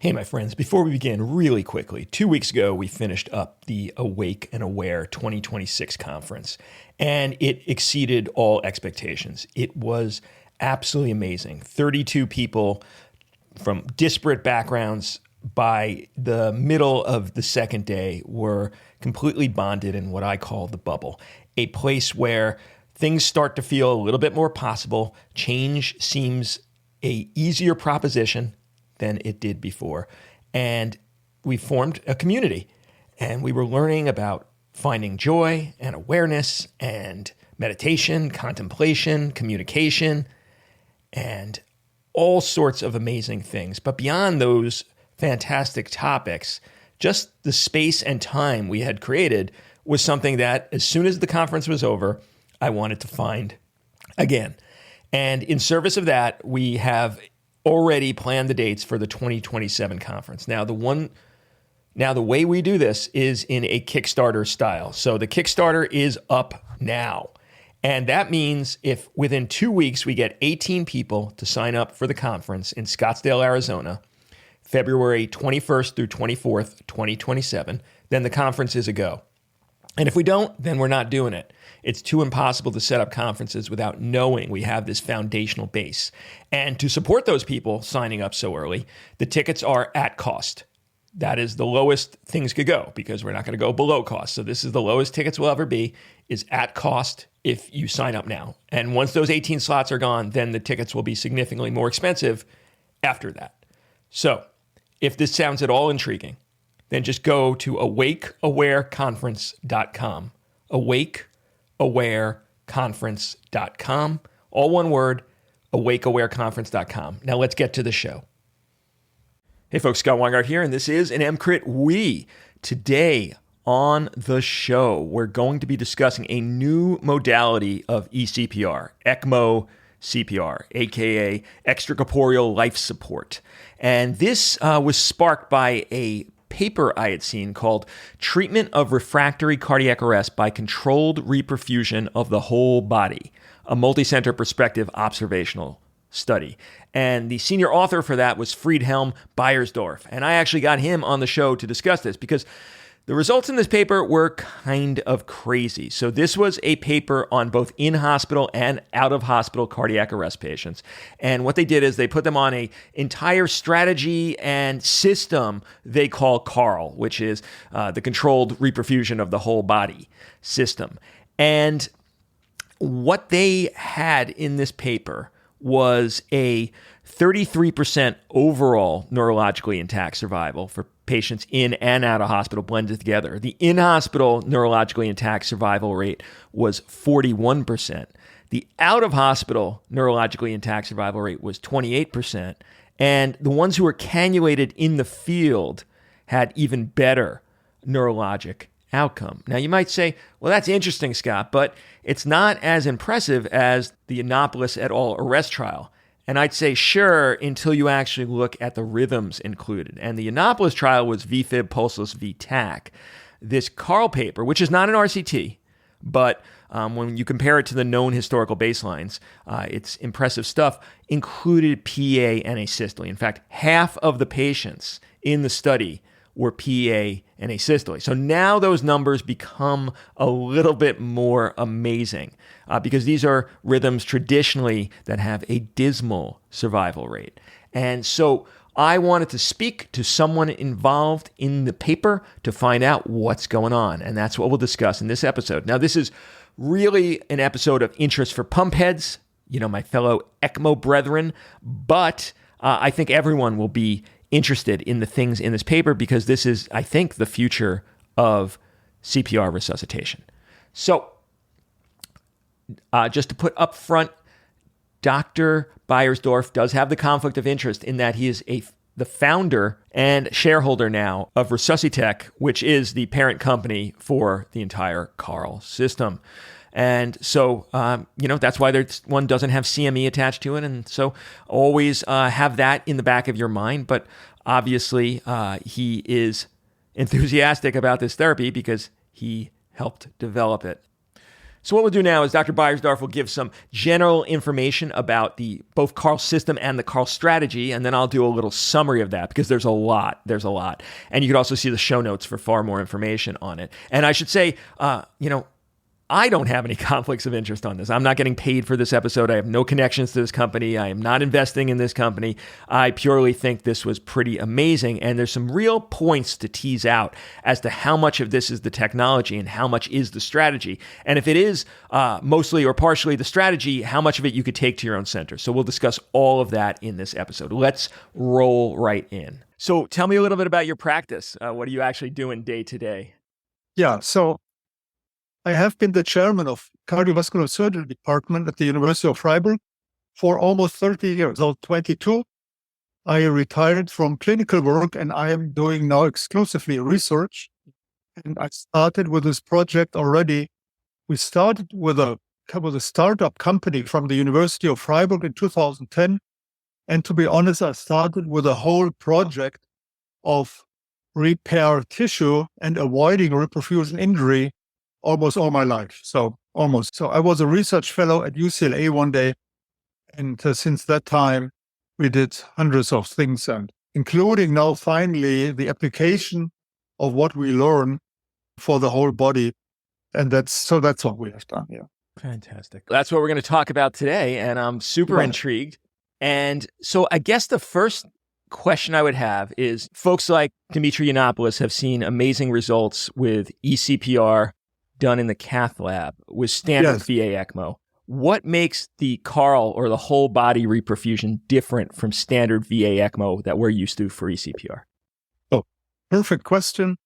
Hey, my friends, before we begin, really quickly, 2 weeks ago, we finished up the Awake and Aware 2026 conference, and it exceeded all expectations. It was absolutely amazing. 32 people from disparate backgrounds by the middle of the second day were completely bonded in what I call the bubble, a place where things start to feel a little bit more possible. Change seems a easier proposition than it did before. And we formed a community, and we were learning about finding joy and awareness and meditation, contemplation, communication, and all sorts of amazing things. But beyond those fantastic topics, just the space and time we had created was something that as soon as the conference was over, I wanted to find again. And in service of that, we have already planned the dates for the 2027 conference. Now, the way we do this is in a Kickstarter style. So the Kickstarter is up now. And that means if within 2 weeks we get 18 people to sign up for the conference in Scottsdale, Arizona, February 21st through 24th, 2027, then the conference is a go. And if we don't, then we're not doing it. It's too impossible to set up conferences without knowing we have this foundational base. And to support those people signing up so early, the tickets are at cost. That is the lowest things could go because we're not going to go below cost. So this is the lowest tickets will ever be, is at cost if you sign up now. And once those 18 slots are gone, then the tickets will be significantly more expensive after that. So if this sounds at all intriguing, then just go to awakeawareconference.com. Awakeawareconference.com. All one word, awakeawareconference.com. Now let's get to the show. Hey folks, Scott Weingart here, and this is an EMCrit. Today on the show, we're going to be discussing a new modality of ECPR, ECMO CPR, aka extracorporeal life support. And this was sparked by a paper I had seen called Treatment of Refractory Cardiac Arrest by Controlled Reperfusion of the Whole Body, a multi-center prospective observational study. And the senior author for that was Friedhelm Beiersdorf. And I actually got him on the show to discuss this because the results in this paper were kind of crazy. So this was a paper on both in-hospital and out-of-hospital cardiac arrest patients. And what they did is they put them on an entire strategy and system they call CARL, which is the controlled reperfusion of the whole body system. And what they had in this paper was a 33% overall neurologically intact survival for patients in and out of hospital blended together. The in-hospital neurologically intact survival rate was 41%. The out-of-hospital neurologically intact survival rate was 28%. And the ones who were cannulated in the field had even better neurologic outcome. Now, you might say, well, that's interesting, Scott, but it's not as impressive as the Yiannopoulos et al. Arrest trial. And I'd say, sure, until you actually look at the rhythms included. And the Yiannopoulos trial was VFib pulseless VTAC. This CARL paper, which is not an RCT, but when you compare it to the known historical baselines, it's impressive stuff, included PA and asystole. In fact, half of the patients in the study were PA and asystole. So now those numbers become a little bit more amazing because these are rhythms traditionally that have a dismal survival rate. And so I wanted to speak to someone involved in the paper to find out what's going on. And that's what we'll discuss in this episode. Now, this is really an episode of interest for pump heads, my fellow ECMO brethren, but I think everyone will be interested in the things in this paper because this is, I think, the future of CPR resuscitation. So just to put up front, Dr. Beiersdorf does have the conflict of interest in that he is the founder and shareholder now of Resuscitech, which is the parent company for the entire CARL system. And so, that's why one doesn't have CME attached to it. And so always have that in the back of your mind. But obviously, he is enthusiastic about this therapy because he helped develop it. So what we'll do now is Dr. Beiersdorf will give some general information about the both Carl system and the Carl strategy, and then I'll do a little summary of that because there's a lot. And you can also see the show notes for far more information on it. And I should say, I don't have any conflicts of interest on this. I'm not getting paid for this episode. I have no connections to this company. I am not investing in this company. I purely think this was pretty amazing. And there's some real points to tease out as to how much of this is the technology and how much is the strategy. And if it is mostly or partially the strategy, how much of it you could take to your own center. So we'll discuss all of that in this episode. Let's roll right in. So tell me a little bit about your practice. What are you actually doing day to day? Yeah, so I have been the chairman of cardiovascular surgery department at the University of Freiburg for almost 30 years. So 22, I retired from clinical work and I am doing now exclusively research. And I started with this project already. We started with a startup company from the University of Freiburg in 2010. And to be honest, I started with a whole project of repair tissue and avoiding reperfusion injury almost all my life. So I was a research fellow at UCLA one day. And since that time, we did hundreds of things, and including now finally the application of what we learn for the whole body. And that's what we have done. Yeah. Fantastic. That's what we're going to talk about today. And I'm super intrigued. And so I guess the first question I would have is folks like Dimitri Yiannopoulos have seen amazing results with ECPR done in the cath lab with standard VA ECMO. What makes the Carl or the whole body reperfusion different from standard VA ECMO that we're used to for ECPR? Oh, perfect question.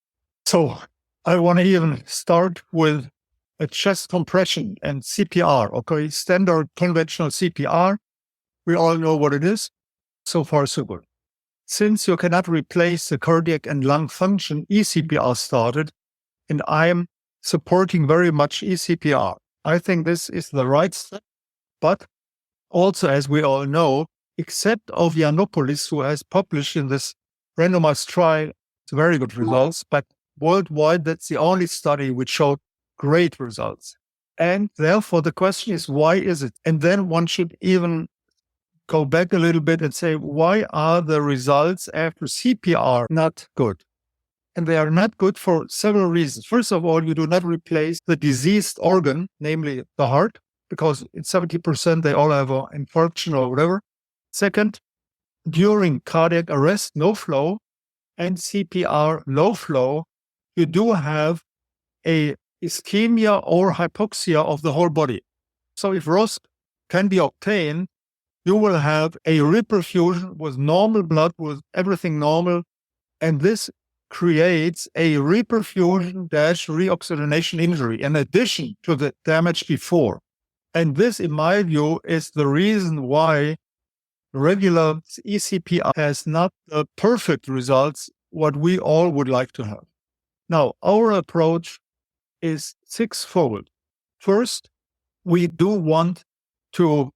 So I want to even start with a chest compression and CPR. Okay, standard conventional CPR. We all know what it is. So far, so good. Since you cannot replace the cardiac and lung function, ECPR started, and I'm supporting very much ECPR. I think this is the right step, but also, as we all know, except of Yiannopoulos, who has published in this randomized trial very good results, but worldwide, that's the only study which showed great results. And therefore, the question is, why is it? And then one should even go back a little bit and say, why are the results after CPR not good? And they are not good for several reasons. First of all, you do not replace the diseased organ, namely the heart, because in 70% they all have an infarction or whatever. Second, during cardiac arrest, no flow, and CPR, low flow, you do have a ischemia or hypoxia of the whole body. So if ROSC can be obtained, you will have a reperfusion with normal blood, with everything normal, and this creates a reperfusion-reoxygenation injury in addition to the damage before. And this, in my view, is the reason why regular ECPR has not the perfect results, what we all would like to have. Now, our approach is sixfold. First, we do want to,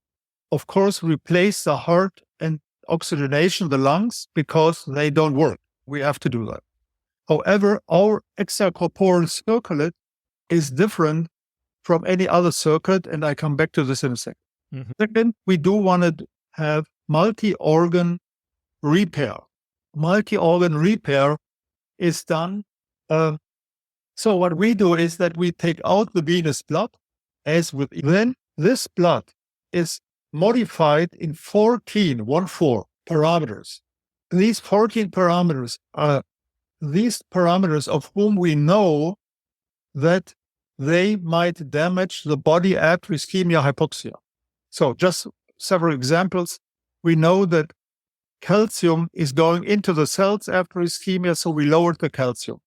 of course, replace the heart and oxygenation, the lungs, because they don't work. We have to do that. However, our extracorporeal circlet is different from any other circuit, and I come back to this in a second. Mm-hmm. Second, we do want to have multi-organ repair. Multi-organ repair is done. So what we do is that we take out the venous blood, then this blood is modified in 14 parameters. These 14 parameters are these parameters of whom we know that they might damage the body after ischemia hypoxia. So just several examples. We know that calcium is going into the cells after ischemia, so we lowered the calcium.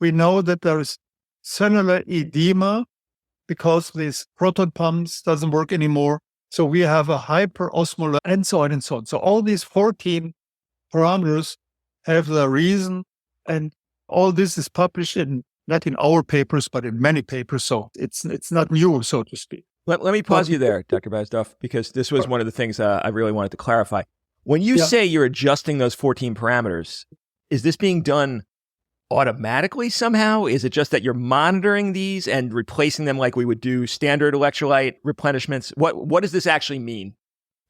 We know that there is cellular edema because these proton pumps doesn't work anymore. So we have a hyperosmolar and so on and so on. So all these 14 parameters have the reason, and all this is published not in our papers, but in many papers. So it's not new, so to speak. Let me pause you there, Dr. Beiersdorf, because this was one of the things I really wanted to clarify. When you say you're adjusting those 14 parameters, is this being done automatically somehow? Is it just that you're monitoring these and replacing them like we would do standard electrolyte replenishments? What does this actually mean?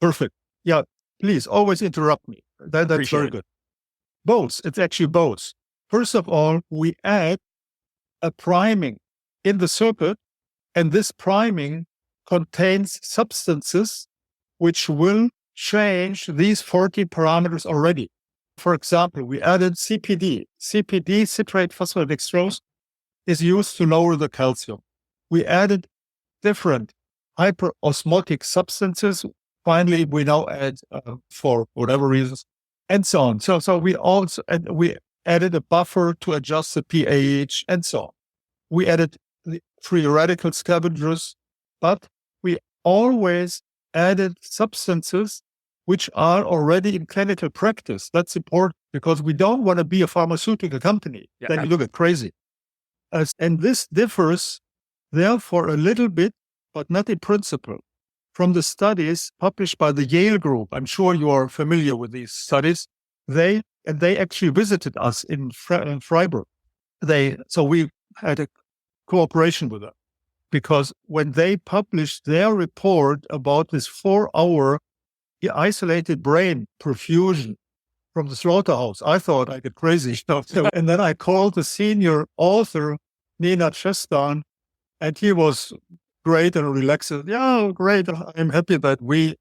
Perfect. Yeah, please always interrupt me. That's Appreciate very it. good. Both. It's actually both. First of all, we add a priming in the circuit, and this priming contains substances which will change these 40 parameters already. For example, we added CPD. CPD, citrate phosphate dextrose, is used to lower the calcium. We added different hyperosmotic substances. Finally, we now add, for whatever reasons, and so on. So we added a buffer to adjust the pH, and so on. We added the free radical scavengers, but we always added substances which are already in clinical practice. That's important because we don't want to be a pharmaceutical company. Yeah. Then you look at crazy. And this differs, therefore, a little bit, but not in principle, from the studies published by the Yale group. I'm sure you are familiar with these studies. They actually visited us in Freiburg. So we had a cooperation with them because when they published their report about this 4-hour isolated brain perfusion from the slaughterhouse, I thought I get crazy. And then I called the senior author, Nina Chestan, and he was great and relaxed. Yeah, great. I'm happy that we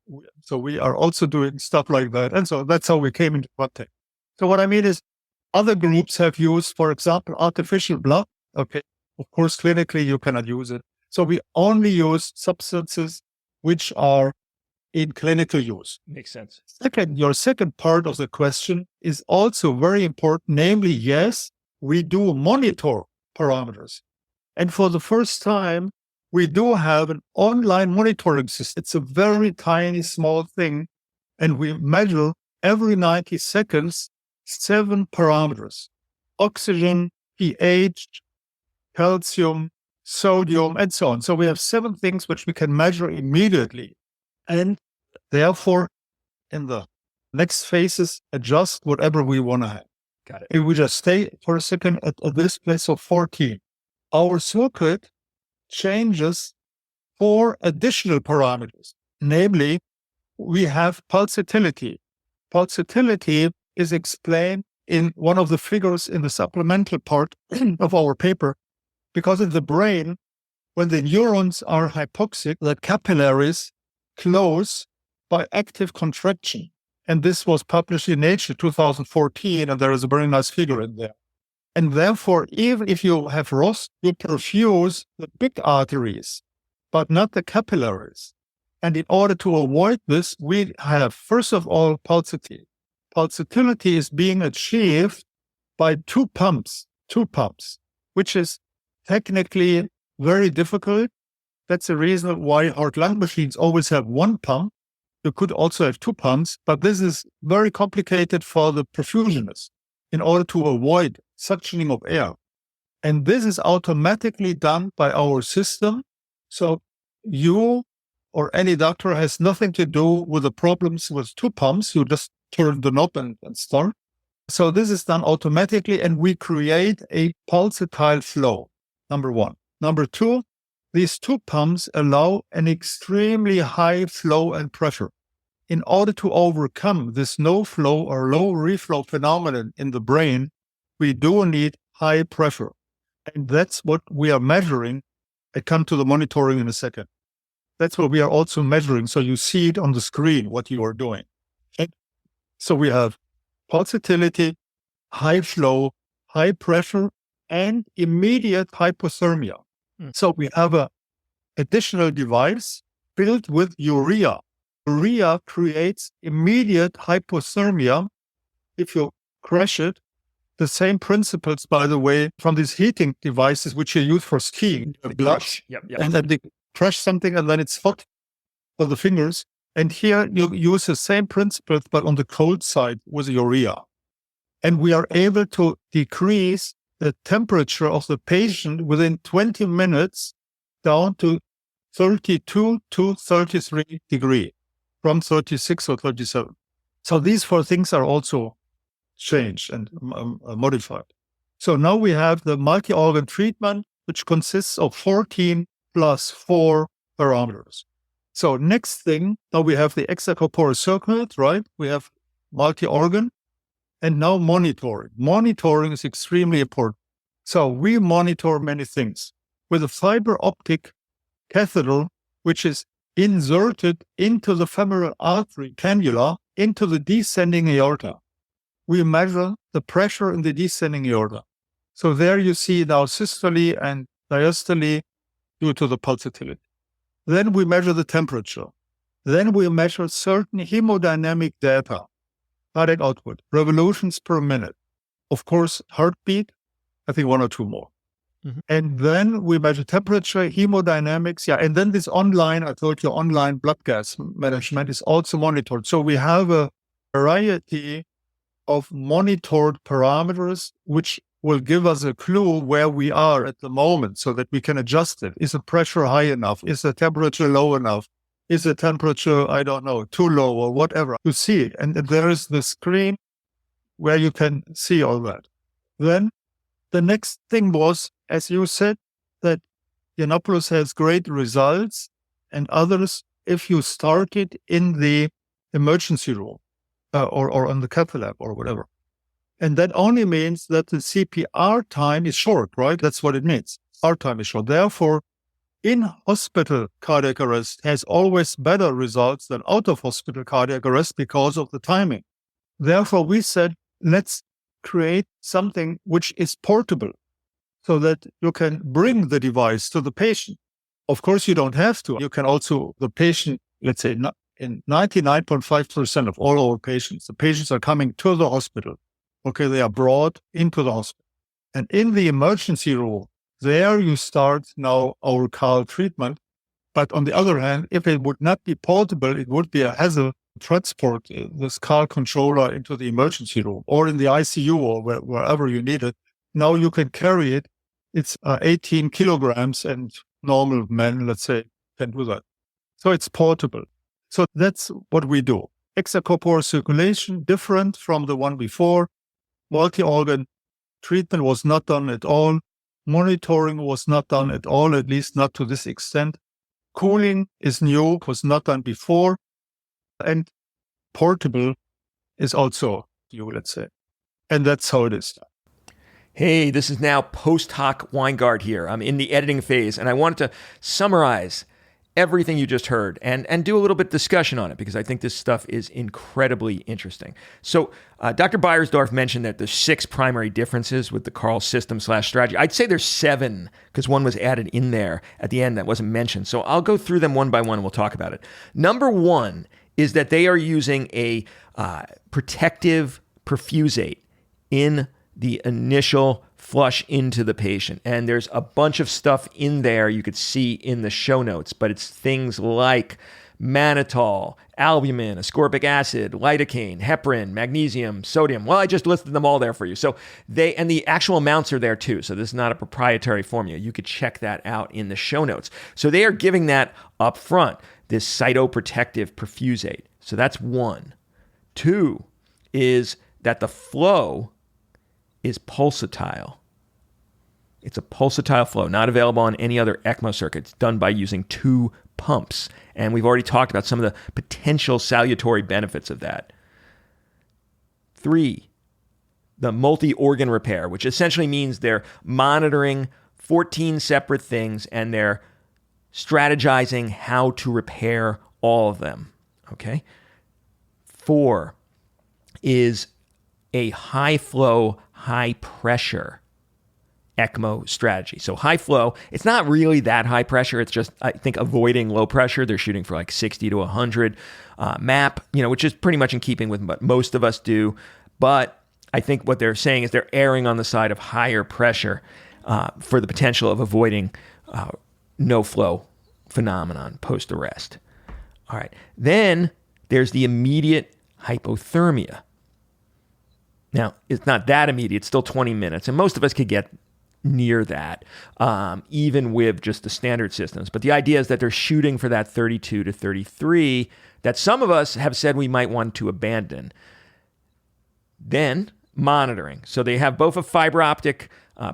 are also doing stuff like that. And so that's how we came into contact. So what I mean is other groups have used, for example, artificial blood. Okay. Of course, clinically, you cannot use it. So we only use substances which are in clinical use. Makes sense. Second, your second part of the question is also very important. Namely, yes, we do monitor parameters. And for the first time, we do have an online monitoring system. It's a very tiny, small thing. And we measure every 90 seconds, 7 parameters: oxygen, pH, calcium, sodium, and so on. So we have 7 things which we can measure immediately. And therefore, in the next phases, adjust whatever we want to have. Got it. If we just stay for a second at this place of 14, our circuit changes 4 additional parameters. Namely, we have pulsatility. Pulsatility is explained in one of the figures in the supplemental part of our paper, because in the brain, when the neurons are hypoxic, the capillaries close by active contraction. And this was published in Nature 2014, and there is a very nice figure in there. And therefore, even if you have ROS, you perfuse the big arteries, but not the capillaries. And in order to avoid this, we have, first of all, pulsatility. Pulsatility is being achieved by 2 pumps, which is technically very difficult. That's the reason why heart-lung machines always have 1 pump. You could also have 2 pumps, but this is very complicated for the perfusionists in order to avoid suctioning of air. And this is automatically done by our system. So you or any doctor has nothing to do with the problems with 2 pumps. You just turn the knob and start. So this is done automatically, and we create a pulsatile flow, number 1. Number 2, these 2 pumps allow an extremely high flow and pressure. In order to overcome this no flow or low reflow phenomenon in the brain, we do need high pressure. And that's what we are measuring. I come to the monitoring in a second. That's what we are also measuring. So you see it on the screen, what you are doing. And so we have pulsatility, high flow, high pressure, and immediate hypothermia. So we have an additional device filled with urea. Urea creates immediate hypothermia if you crash it. The same principles, by the way, from these heating devices which you use for skiing. Yep. And then they crush something and then it's hot for the fingers. And here you use the same principles, but on the cold side with urea. And we are able to decrease the temperature of the patient within 20 minutes down to 32 to 33 degrees from 36 or 37. So these 4 things are also changed and modified. So now we have the multi-organ treatment, which consists of 14 plus 4 parameters. So next thing, now we have the extracorporeal circuit, right? We have multi-organ, and now monitoring. Monitoring is extremely important. So we monitor many things with a fiber optic catheter, which is inserted into the femoral artery cannula into the descending aorta. We measure the pressure in the descending aorta. So there you see now systole and diastole due to the pulsatility. Then we measure the temperature. Then we measure certain hemodynamic data, cardiac output, revolutions per minute. Of course, heartbeat, I think 1 or 2 more. Mm-hmm. And then we measure temperature, hemodynamics. Yeah, and then this online, I told you, online blood gas management is also monitored. So we have a variety of monitored parameters, which will give us a clue where we are at the moment so that we can adjust it. Is the pressure high enough? Is the temperature low enough? Is the temperature, I don't know, too low or whatever? You see it. And there is the screen where you can see all that. Then the next thing was, as you said, that Yiannopoulos has great results and others if you start it in the emergency room or on the cath lab or whatever. And that only means that the CPR time is short, right? That's what it means. Our time is short. Therefore, in-hospital cardiac arrest has always better results than out-of-hospital cardiac arrest because of the timing. Therefore, we said, let's create something which is portable so that you can bring the device to the patient. Of course, you don't have to. You can also, the patient, let's say in 99.5% of all our patients, the patients are coming to the hospital. Okay, they are brought into the hospital. And in the emergency room, there you start now our CAL treatment. But on the other hand, if it would not be portable, it would be a hassle to transport this CAL controller into the emergency room or in the ICU or wherever you need it. Now you can carry it. It's 18 kilograms and normal men, let's say, can do that. So it's portable. So that's what we do. Extracorporeal circulation, different from the one before. Multi-organ treatment was not done at all. Monitoring was not done at all, at least not to this extent. Cooling is new, was not done before. And portable is also new, let's say. And that's how it is. Hey, this is now post hoc Weingart here. I'm in the editing phase, and I wanted to summarize everything you just heard and do a little bit of discussion on it because I think this stuff is incredibly interesting. So Dr. Beiersdorf mentioned that there's 6 primary differences with the CARL system/strategy. I'd say there's 7 because one was added in there at the end that wasn't mentioned. So I'll go through them one by one and we'll talk about it. Number 1 is that they are using a protective perfusate in the initial flush into the patient. And there's a bunch of stuff in there you could see in the show notes, but it's things like mannitol, albumin, ascorbic acid, lidocaine, heparin, magnesium, sodium. Well, I just listed them all there for you. So and the actual amounts are there too. So this is not a proprietary formula. You could check that out in the show notes. So they are giving that up front, this cytoprotective perfusate. So that's 1. 2 is that the flow is pulsatile. It's a pulsatile flow, not available on any other ECMO circuit. It's done by using 2 pumps. And we've already talked about some of the potential salutary benefits of that. 3, the multi-organ repair, which essentially means they're monitoring 14 separate things and they're strategizing how to repair all of them. Okay? 4 is a high flow, high pressure ECMO strategy. So high flow, it's not really that high pressure. It's just, I think, avoiding low pressure. They're shooting for like 60 to 100 MAP, which is pretty much in keeping with what most of us do. But I think what they're saying is they're erring on the side of higher pressure for the potential of avoiding no flow phenomenon post-arrest. All right. Then there's the immediate hypothermia. Now, it's not that immediate. It's still 20 minutes. And most of us could get near that, even with just the standard systems. But the idea is that they're shooting for that 32 to 33 that some of us have said we might want to abandon. Then, monitoring. So they have both a fiber optic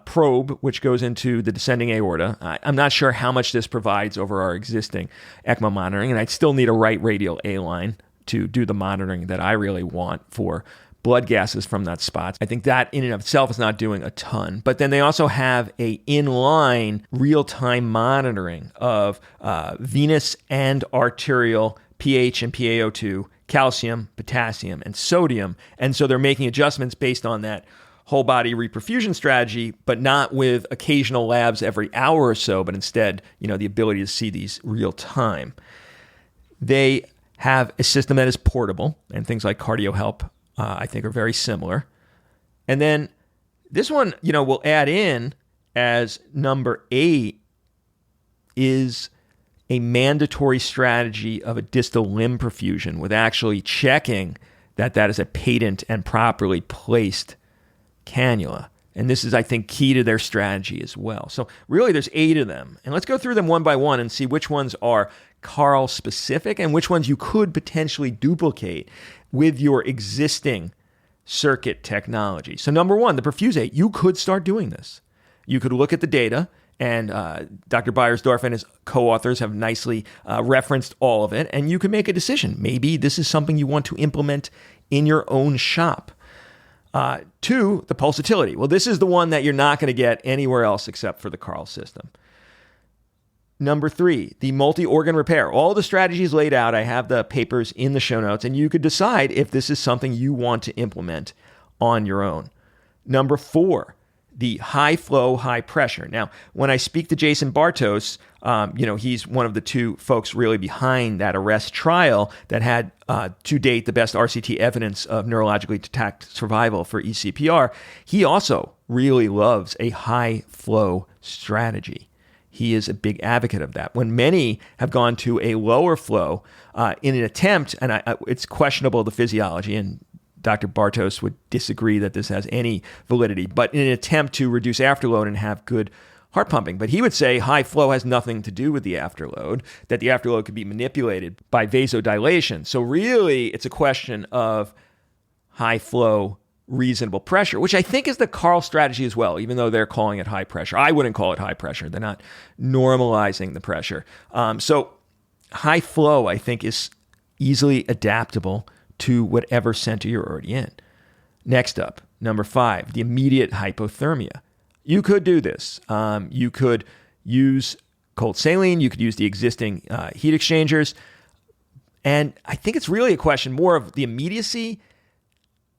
probe, which goes into the descending aorta. I'm not sure how much this provides over our existing ECMO monitoring, and I'd still need a right radial A-line to do the monitoring that I really want for blood gases from that spot. I think that in and of itself is not doing a ton. But then they also have a inline real-time monitoring of venous and arterial pH and PaO2, calcium, potassium, and sodium. And so they're making adjustments based on that whole body reperfusion strategy, but not with occasional labs every hour or so, but instead, the ability to see these real time. They have a system that is portable, and things like CardioHelp, I think, are very similar. And then this one, we'll add in as number 8 is a mandatory strategy of a distal limb perfusion with actually checking that is a patent and properly placed cannula. And this is, I think, key to their strategy as well. So really, there's 8 of them. And let's go through them one by one and see which ones are Carl specific and which ones you could potentially duplicate with your existing circuit technology. So number 1, the Perfuse8. You could start doing this. You could look at the data, and Dr. Beiersdorf and his co-authors have nicely referenced all of it, and you can make a decision. Maybe this is something you want to implement in your own shop. 2, the pulsatility. Well, this is the one that you're not going to get anywhere else except for the Carl system. Number 3, the multi-organ repair. All the strategies laid out, I have the papers in the show notes, and you could decide if this is something you want to implement on your own. Number 4, the high flow, high pressure. Now, when I speak to Jason Bartos, he's one of the 2 folks really behind that ARREST trial that had, to date, the best RCT evidence of neurologically detect survival for ECPR. He also really loves a high flow strategy. He is a big advocate of that. When many have gone to a lower flow in an attempt, and it's questionable the physiology, and Dr. Bartos would disagree that this has any validity, but in an attempt to reduce afterload and have good heart pumping. But he would say high flow has nothing to do with the afterload, that the afterload could be manipulated by vasodilation. So really, it's a question of high flow, reasonable pressure, which I think is the Carl strategy as well, even though they're calling it high pressure. I wouldn't call it high pressure. They're not normalizing the pressure. So high flow, I think, is easily adaptable to whatever center you're already in. Next up, number 5, the immediate hypothermia. You could do this. You could use cold saline. You could use the existing heat exchangers. And I think it's really a question more of the immediacy,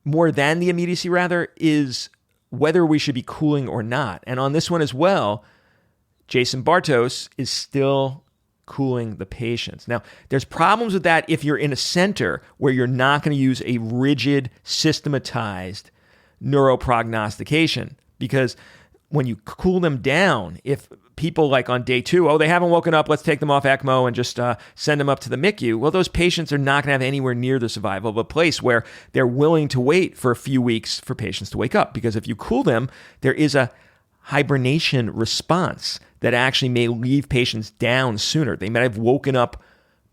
more than the immediacy rather, is whether we should be cooling or not. And on this one as well, Jason Bartos is still cooling the patients. Now, there's problems with that if you're in a center where you're not going to use a rigid, systematized neuroprognostication, because when you cool them down, if people like on day 2, they haven't woken up, let's take them off ECMO and just send them up to the MICU. Well, those patients are not going to have anywhere near the survival of a place where they're willing to wait for a few weeks for patients to wake up. Because if you cool them, there is a hibernation response that actually may leave patients down sooner. They might have woken up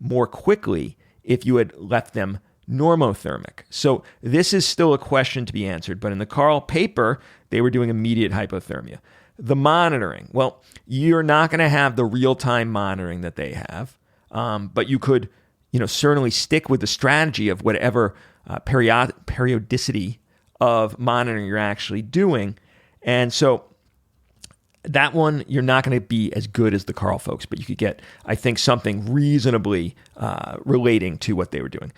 more quickly if you had left them normothermic. So this is still a question to be answered. But in the Carl paper, they were doing immediate hypothermia. The monitoring, well, you're not going to have the real-time monitoring that they have, but you could, certainly stick with the strategy of whatever periodicity of monitoring you're actually doing. And so that one, you're not going to be as good as the Carl folks, but you could get, I think, something reasonably relating to what they were doing.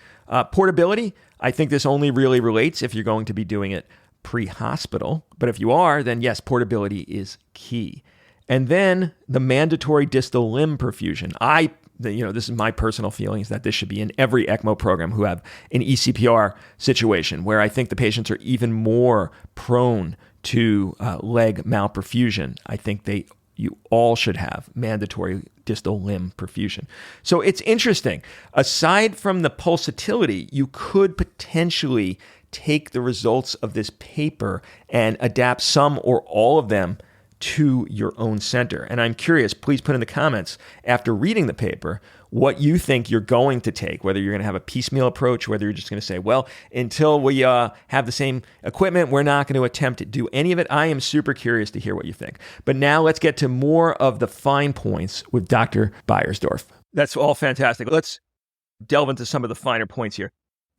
Portability, I think this only really relates if you're going to be doing it pre-hospital. But if you are, then yes, portability is key. And then the mandatory distal limb perfusion. This is my personal feelings that this should be in every ECMO program who have an ECPR situation, where I think the patients are even more prone to leg malperfusion. I think you all should have mandatory distal limb perfusion. So it's interesting. Aside from the pulsatility, you could potentially take the results of this paper and adapt some or all of them to your own center. And I'm curious, please put in the comments after reading the paper what you think you're going to take, whether you're going to have a piecemeal approach, whether you're just going to say, well, until we have the same equipment, we're not going to attempt to do any of it. I am super curious to hear what you think. But now let's get to more of the fine points with Dr. Beiersdorf. That's all fantastic. Let's delve into some of the finer points here.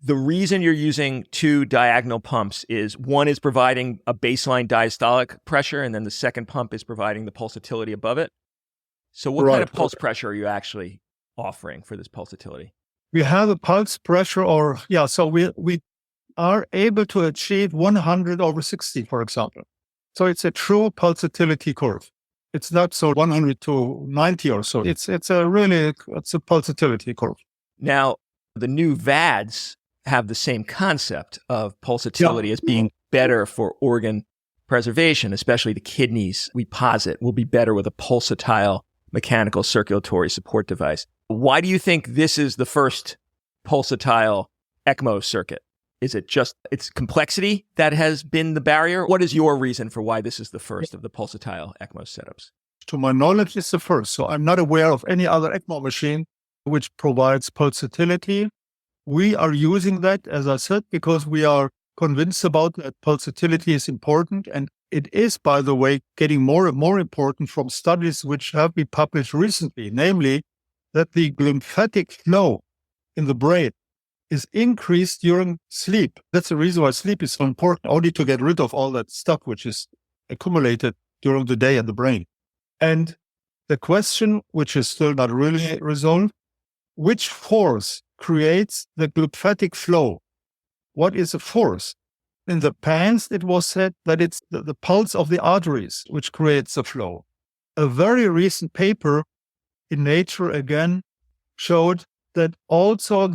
The reason you're using two diagonal pumps is one is providing a baseline diastolic pressure, and then the second pump is providing the pulsatility above it. So what kind of pulse pressure are you actually offering for this pulsatility? We have a pulse pressure so we are able to achieve 100/60, for example. So it's a true pulsatility curve. It's not so 100 to 90 or so. It's a pulsatility curve. Now, the new VADs have the same concept of pulsatility as being better for organ preservation, especially the kidneys, we posit, will be better with a pulsatile mechanical circulatory support device. Why do you think this is the first pulsatile ECMO circuit? Is it just its complexity that has been the barrier? What is your reason for why this is the first of the pulsatile ECMO setups? To my knowledge, it's the first. So I'm not aware of any other ECMO machine which provides pulsatility. We are using that, as I said, because we are convinced about that pulsatility is important. And it is, by the way, getting more and more important from studies which have been published recently, namely that the lymphatic flow in the brain is increased during sleep. That's the reason why sleep is so important, only to get rid of all that stuff which is accumulated during the day in the brain. And the question, which is still not really resolved, which force creates the lymphatic flow? What is a force? In the past, it was said that it's the pulse of the arteries which creates the flow. A very recent paper in Nature again showed that also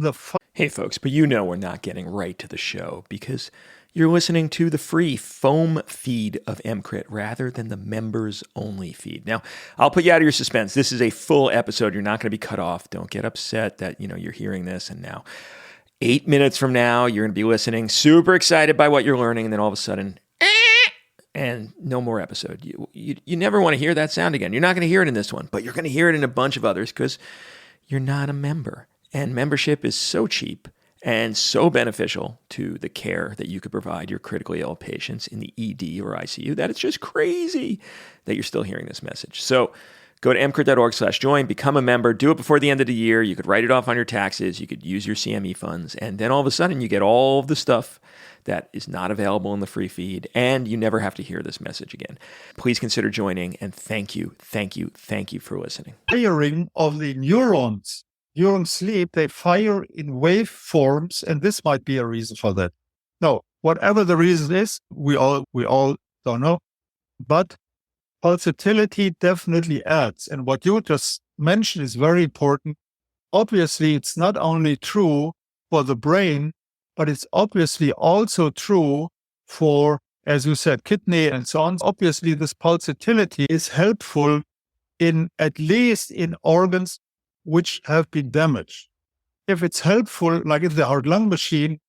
Hey folks, but you know we're not getting right to the show because you're listening to the free foam feed of EMCrit rather than the members only feed. Now, I'll put you out of your suspense. This is a full episode. You're not going to be cut off. Don't get upset that, you're hearing this and now 8 minutes from now, you're going to be listening, super excited by what you're learning, and then all of a sudden, and no more episode. You never want to hear that sound again. You're not going to hear it in this one, but you're going to hear it in a bunch of others because you're not a member. And membership is so cheap and so beneficial to the care that you could provide your critically ill patients in the ED or ICU that it's just crazy that you're still hearing this message. So go to emcrit.org/join, become a member, do it before the end of the year. You could write it off on your taxes. You could use your CME funds. And then all of a sudden you get all of the stuff that is not available in the free feed, and you never have to hear this message again. Please consider joining, and thank you for listening. Firing of the neurons during sleep, they fire in wave forms, and this might be a reason for that. No, whatever the reason is, we all don't know, but pulsatility definitely adds. And what you just mentioned is very important. Obviously, it's not only true for the brain, but it's obviously also true for, as you said, kidney and so on. Obviously, this pulsatility is helpful at least in organs which have been damaged. If it's helpful, like in the heart-lung machine,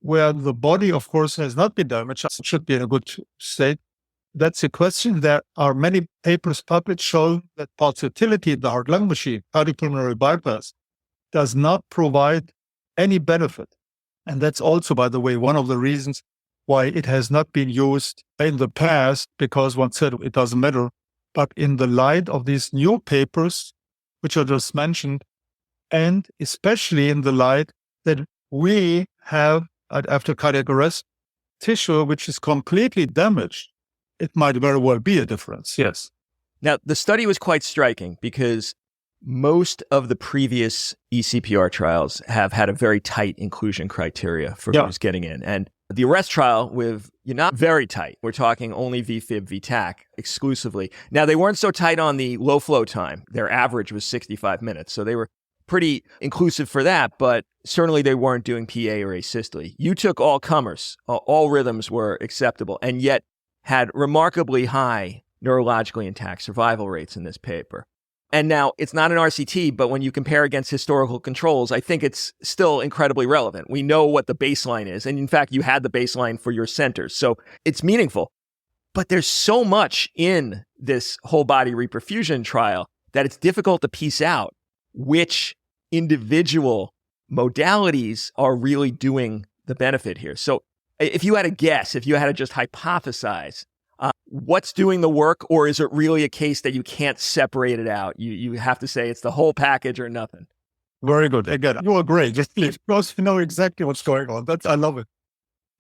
where the body, of course, has not been damaged, it should be in a good state, that's a question. There are many papers published showing that pulsatility in the heart-lung machine, cardiopulmonary bypass, does not provide any benefit. And that's also, by the way, one of the reasons why it has not been used in the past, because one said it doesn't matter. But in the light of these new papers, which I just mentioned, and especially in the light that we have, after cardiac arrest, tissue which is completely damaged, it might very well be a difference, yes. Now, the study was quite striking because most of the previous ECPR trials have had a very tight inclusion criteria for who's getting in. And the ARREST trial you're not very tight. We're talking only VFib, VTAC exclusively. Now, they weren't so tight on the low flow time. Their average was 65 minutes. So they were pretty inclusive for that, but certainly they weren't doing PA or asystole. You took all comers. All rhythms were acceptable and yet had remarkably high neurologically intact survival rates in this paper. And now it's not an RCT, but when you compare against historical controls, I think it's still incredibly relevant. We know what the baseline is. And in fact, you had the baseline for your centers. So it's meaningful. But there's so much in this whole body reperfusion trial that it's difficult to piece out which individual modalities are really doing the benefit here. So if you had a guess, if you had to just hypothesize, what's doing the work, or is it really a case that you can't separate it out? You have to say it's the whole package or nothing. Very good. Again, you are great. Just please, because you know exactly what's going on. I love it.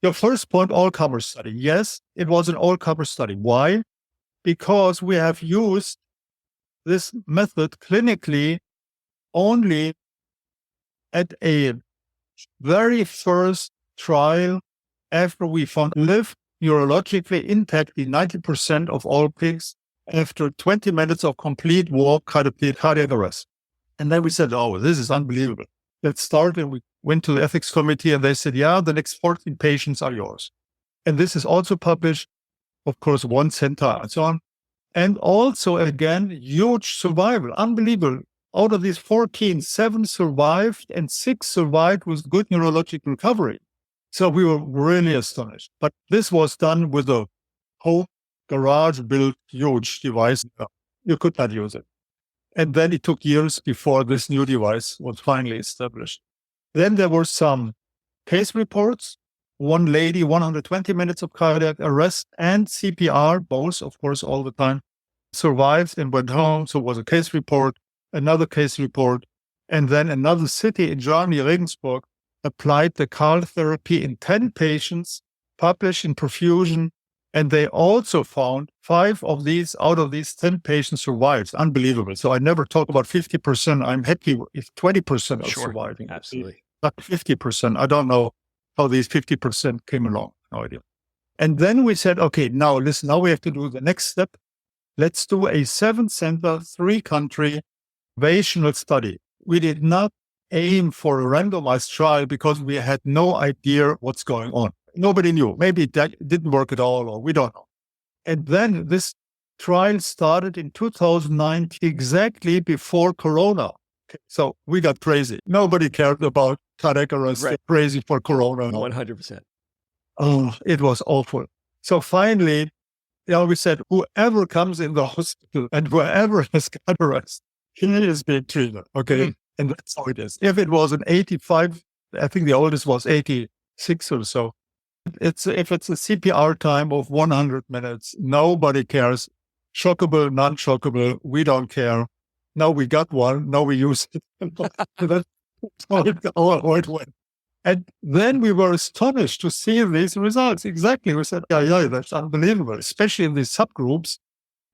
Your first point, all-comer study. Yes, it was an all-comer study. Why? Because we have used this method clinically only at a very first trial after we found live neurologically intact in 90% of all pigs after 20 minutes of complete walk, cardiac arrest. And then we said, oh, this is unbelievable. Let's start. And we went to the ethics committee and they said, yeah, the next 14 patients are yours. And this is also published, of course, one center and so on. And also, again, huge survival, unbelievable. Out of these 14, 7 survived and 6 survived with good neurologic recovery. So we were really astonished. But this was done with a home garage-built huge device. You could not use it. And then it took years before this new device was finally established. Then there were some case reports. One lady, 120 minutes of cardiac arrest and CPR, both, of course, all the time, survived and went home. So it was a case report, another case report. And then another city in Germany, Regensburg, applied the CAR therapy in 10 patients, published in Reperfusion. And they also found 5 of these out of these 10 patients survived. Unbelievable. So I never talk about 50%. I'm happy if 20% are surviving. Absolutely. Not 50%. I don't know how these 50% came along. No idea. And then we said, okay, now listen, now we have to do the next step. Let's do a 7-center, 3-country observational study. We did not aim for a randomized trial because we had no idea what's going on. Nobody knew. Maybe that didn't work at all, or we don't know. And then this trial started in 2019, exactly before Corona. Okay, so we got crazy. Nobody cared about cardiac arrest. Right. Crazy for Corona. 100%. Oh, it was awful. So finally, we said, whoever comes in the hospital and whoever has cardiac arrest, he is being treated. Okay. And that's how it is. If it was an 85, I think the oldest was 86 or so. If it's a CPR time of 100 minutes, nobody cares. Shockable, non-shockable, we don't care. Now we got one, now we use it. That's how it went. And then we were astonished to see these results. Exactly. We said, yeah, that's unbelievable, especially in these subgroups.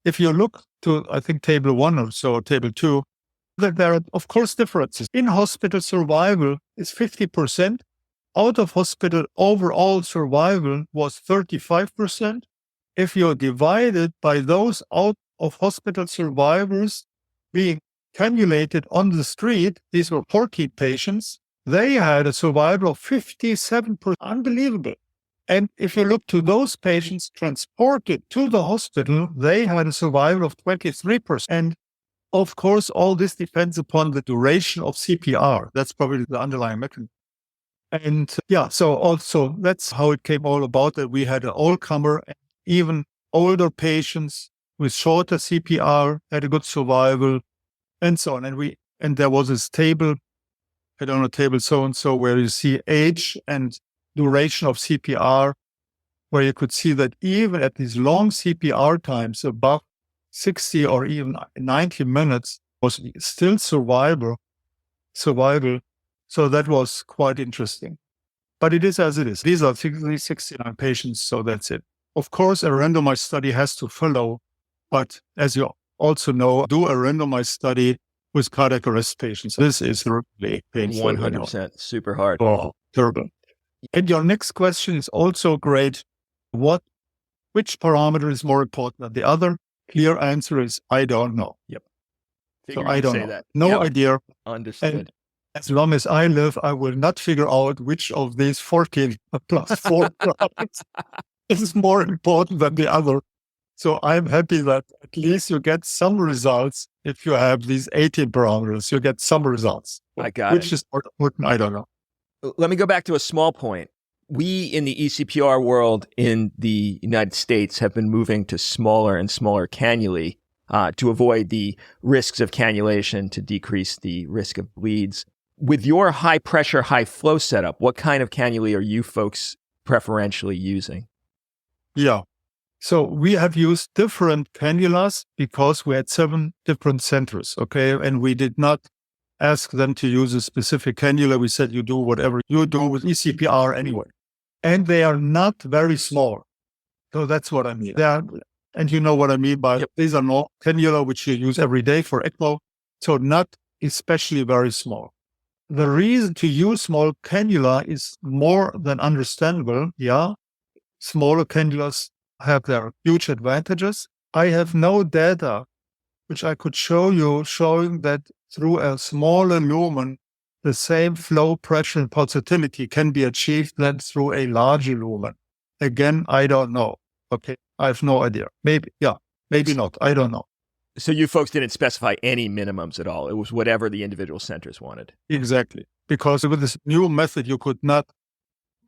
If you look to, I think, table 1 or so, table 2, that there are, of course, differences. In-hospital survival is 50%. Out of hospital overall survival was 35%. If you divide it by those out of hospital survivors being cannulated on the street, these were 14 patients, they had a survival of 57%. Unbelievable. And if you look to those patients transported to the hospital, they had a survival of 23%. And of course, all this depends upon the duration of CPR. That's probably the underlying mechanism. And so also that's how it came all about, that we had an all-comer, and even older patients with shorter CPR had a good survival, and so on. And there was this table, I don't know, table so-and-so, where you see age and duration of CPR, where you could see that even at these long CPR times, above 60 or even 90 minutes, was still survival. So that was quite interesting. But it is as it is. These are 69 patients, so that's it. Of course, a randomized study has to follow, but as you also know, do a randomized study with cardiac arrest patients. This is really painful. 100%. Super hard. Oh, terrible. And your next question is also great. Which parameter is more important than the other? Clear answer is, I don't know. Yep. So I don't know. That. No idea. Understood. And as long as I live, I will not figure out which of these 14 plus 4 is more important than the other. So I'm happy that at least you get some results. If you have these 18 parameters, you get some results. I got it. Which is more important, I don't know. Let me go back to a small point. We in the ECPR world in the United States have been moving to smaller and smaller cannulae to avoid the risks of cannulation, to decrease the risk of bleeds. With your high pressure, high flow setup, what kind of cannulae are you folks preferentially using? Yeah. So we have used different cannulas because we had 7 different centers, okay? And we did not ask them to use a specific cannula. We said, you do whatever you do with ECPR anyway. And they are not very small. So that's what I mean. And you know what I mean by these are not cannula which you use every day for ECMO. So not especially very small. The reason to use small cannula is more than understandable. Yeah. Smaller cannulas have their huge advantages. I have no data which I could show you showing that through a smaller lumen, the same flow, pressure, and pulsatility can be achieved than through a larger lumen. Again, I don't know. Okay, I have no idea. Maybe not. I don't know. So you folks didn't specify any minimums at all. It was whatever the individual centers wanted. Exactly. Because with this new method, you could not,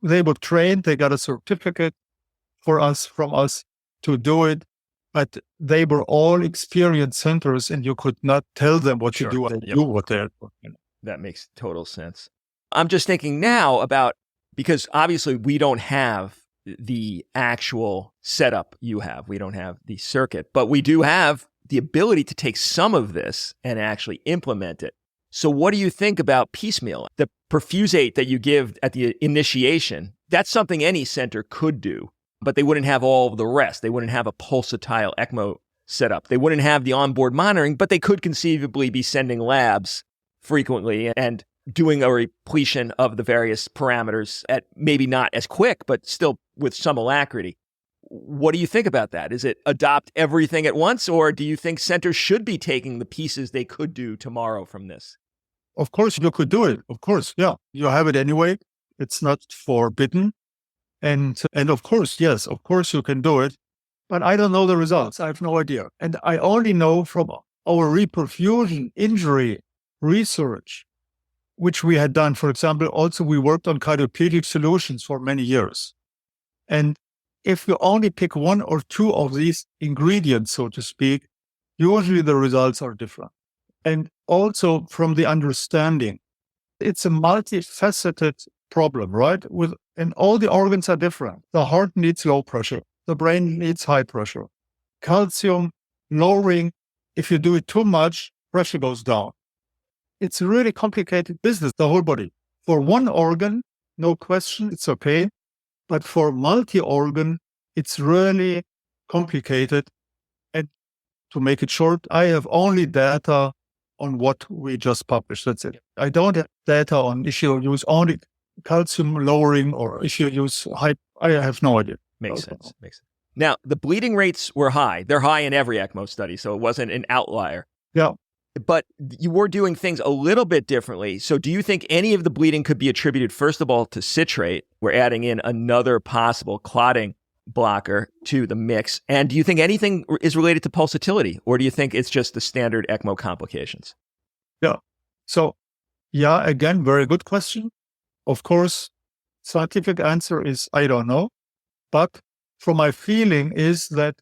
they were trained, they got a certificate from us to do it, but they were all experienced centers and you could not tell them what to do and do what they're doing. That makes total sense. I'm just thinking now about, because obviously we don't have the actual setup you have. We don't have the circuit, but we do have the ability to take some of this and actually implement it. So what do you think about piecemeal? The perfusate that you give at the initiation, that's something any center could do, but they wouldn't have all of the rest. They wouldn't have a pulsatile ECMO setup. They wouldn't have the onboard monitoring, but they could conceivably be sending labs frequently and doing a repletion of the various parameters at maybe not as quick, but still with some alacrity. What do you think about that? Is it adopt everything at once, or do you think centers should be taking the pieces they could do tomorrow from this? Of course, you could do it. Of course, yeah. You have it anyway. It's not forbidden. And of course, yes, of course you can do it. But I don't know the results. I have no idea. And I only know from our reperfusion injury research, which we had done. For example, also we worked on cardioplegic solutions for many years. And if you only pick 1 or 2 of these ingredients, so to speak, usually the results are different. And also from the understanding, it's a multifaceted problem, right? And all the organs are different. The heart needs low pressure. The brain needs high pressure. Calcium lowering, if you do it too much, pressure goes down. It's a really complicated business, the whole body. For one organ, no question, it's okay. But for multi-organ, it's really complicated. And to make it short, I have only data on what we just published. That's it. I don't have data on if you use only calcium lowering or if you use high. I have no idea. Makes sense. Now, the bleeding rates were high. They're high in every ECMO study, so it wasn't an outlier. Yeah. But you were doing things a little bit differently. So do you think any of the bleeding could be attributed, first of all, to citrate? We're adding in another possible clotting blocker to the mix. And do you think anything is related to pulsatility? Or do you think it's just the standard ECMO complications? Yeah. So, yeah, again, very good question. Of course, scientific answer is I don't know. But from my feeling is that,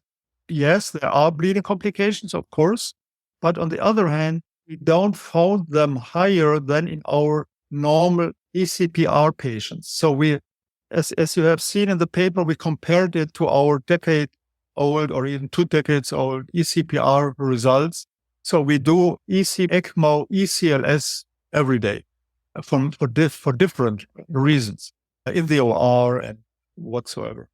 yes, there are bleeding complications, of course. But on the other hand, we don't found them higher than in our normal ECPR patients. So we, as you have seen in the paper, we compared it to our decade-old or even 2 decades-old ECPR results. So we do ECMO, ECLS every day for different reasons in the OR and whatsoever.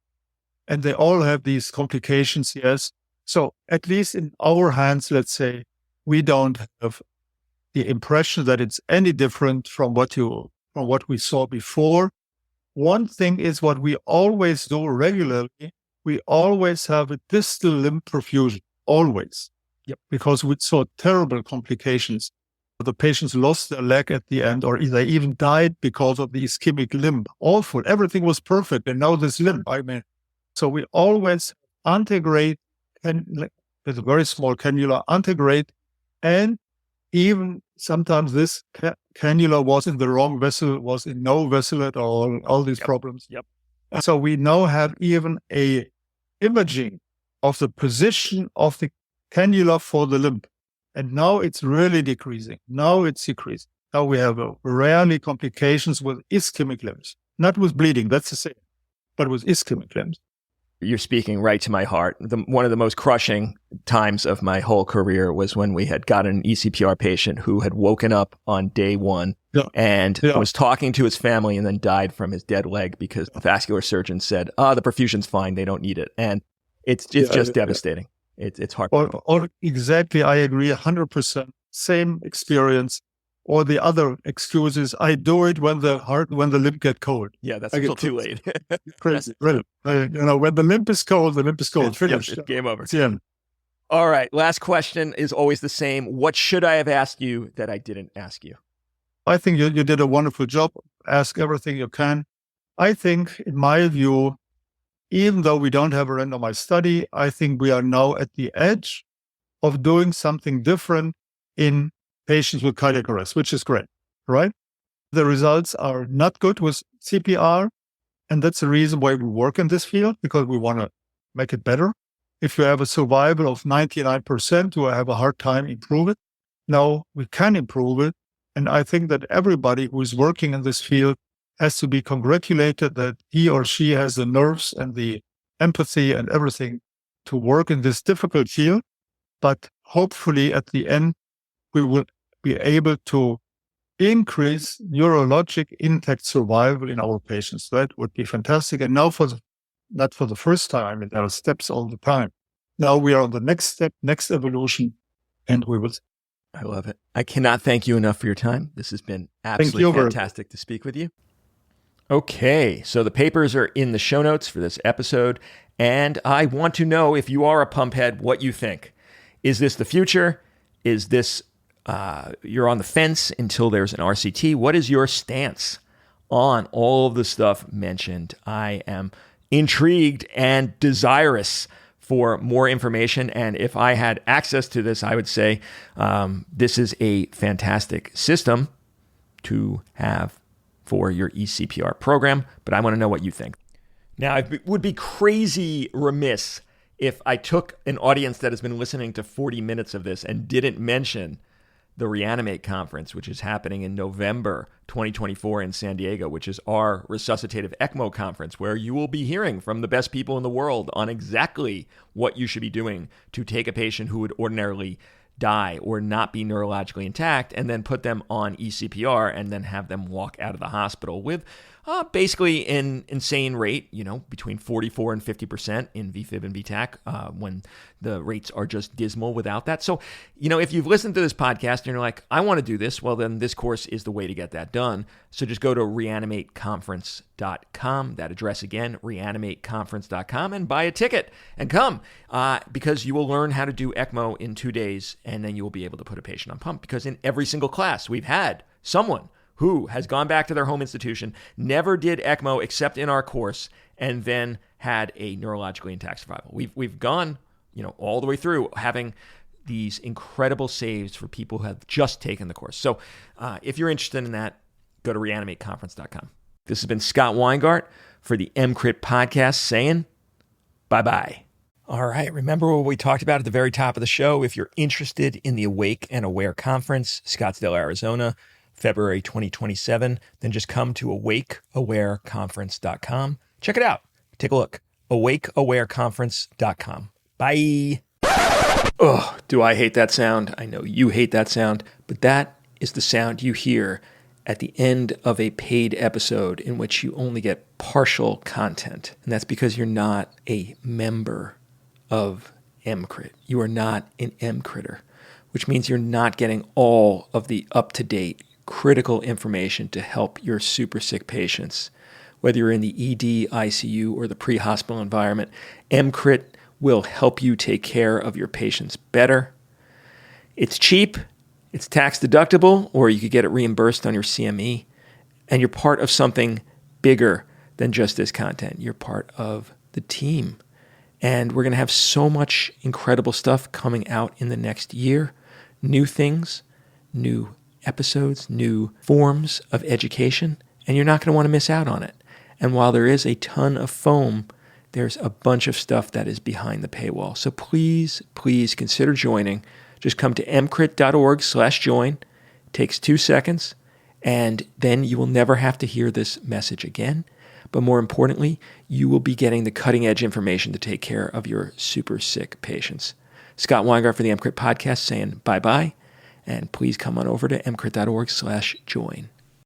And they all have these complications, yes. So at least in our hands, let's say, we don't have the impression that it's any different from what we saw before. One thing is what we always do regularly. We always have a distal limb perfusion, always. Yep. Because we saw terrible complications. The patients lost their leg at the end, or they even died because of the ischemic limb. Awful. Everything was perfect. And now this limb, so we always integrate with a very small cannula, integrate. And even sometimes this cannula was in the wrong vessel, was in no vessel at all these problems. Yep. So we now have even a imaging of the position of the cannula for the limb. And now it's really decreasing. Now it's decreasing. Now we have rarely complications with ischemic limbs, not with bleeding, that's the same, but with ischemic limbs. You're speaking right to my heart. One of the most crushing times of my whole career was when we had got an ECPR patient who had woken up on day one and was talking to his family and then died from his dead leg because the vascular surgeon said, the perfusion's fine, they don't need it. And it's just devastating. It's hard. Or exactly, I agree 100%. Same experience. Or the other excuses, I do it when the limb get cold. Yeah, that's a little too late. Crazy, really. When the limb is cold, the limb is cold. Finished. It's game over. It's the end. All right, last question is always the same. What should I have asked you that I didn't ask you? I think you did a wonderful job. Ask everything you can. I think, in my view, even though we don't have a randomized study, I think we are now at the edge of doing something different in patients with cardiac arrest, which is great, right? The results are not good with CPR, and that's the reason why we work in this field, because we want to make it better. If you have a survival of 99%, you have a hard time improve it. Now we can improve it, and I think that everybody who is working in this field has to be congratulated that he or she has the nerves and the empathy and everything to work in this difficult field. But hopefully at the end, we will be able to increase neurologic intact survival in our patients. That would be fantastic. And now not for the first time, I mean, there are steps all the time. Now we are on the next step, next evolution, and we will. I love it. I cannot thank you enough for your time. This has been absolutely fantastic to speak with you. Okay, so the papers are in the show notes for this episode, and I want to know, if you are a pump head, what you think. Is this the future? Is this you're on the fence until there's an RCT? What is your stance on all of the stuff mentioned? I am intrigued and desirous for more information. And if I had access to this, I would say this is a fantastic system to have for your ECPR program. But I want to know what you think. Now, I would be crazy remiss if I took an audience that has been listening to 40 minutes of this and didn't mention the Reanimate conference, which is happening in November 2024 in San Diego, which is our resuscitative ECMO conference, where you will be hearing from the best people in the world on exactly what you should be doing to take a patient who would ordinarily die or not be neurologically intact and then put them on ECPR and then have them walk out of the hospital with basically an insane rate, between 44 and 50% in VFib and VTAC when the rates are just dismal without that. So, if you've listened to this podcast and you're like, I want to do this, well, then this course is the way to get that done. So just go to reanimateconference.com. That address again, reanimateconference.com, and buy a ticket and come because you will learn how to do ECMO in 2 days, and then you will be able to put a patient on pump, because in every single class we've had someone who has gone back to their home institution, never did ECMO except in our course, and then had a neurologically intact survival. We've gone, all the way through having these incredible saves for people who have just taken the course. So if you're interested in that, go to reanimateconference.com. This has been Scott Weingart for the EMCrit podcast saying bye-bye. All right. Remember what we talked about at the very top of the show? If you're interested in the Awake and Aware Conference, Scottsdale, Arizona, February 2027, then just come to awakeawareconference.com. Check it out. Take a look. awakeawareconference.com. Bye. Oh, do I hate that sound? I know you hate that sound, but that is the sound you hear at the end of a paid episode in which you only get partial content. And that's because you're not a member of EMCrit. You are not an EMCritter, which means you're not getting all of the up-to-date critical information to help your super sick patients. Whether you're in the ED, ICU, or the pre-hospital environment, EMCrit will help you take care of your patients better. It's cheap, it's tax deductible, or you could get it reimbursed on your CME, and you're part of something bigger than just this content. You're part of the team. And we're going to have so much incredible stuff coming out in the next year. New things, new episodes, new forms of education, and you're not going to want to miss out on it. And while there is a ton of foam there's a bunch of stuff that is behind the paywall. So please, please consider joining. Just come to emcrit.org/join. It takes 2 seconds, and then you will never have to hear this message again. But more importantly, you will be getting the cutting-edge information to take care of your super sick patients. Scott Weingart for the EMCrit podcast saying bye-bye, and please come on over to emcrit.org/join.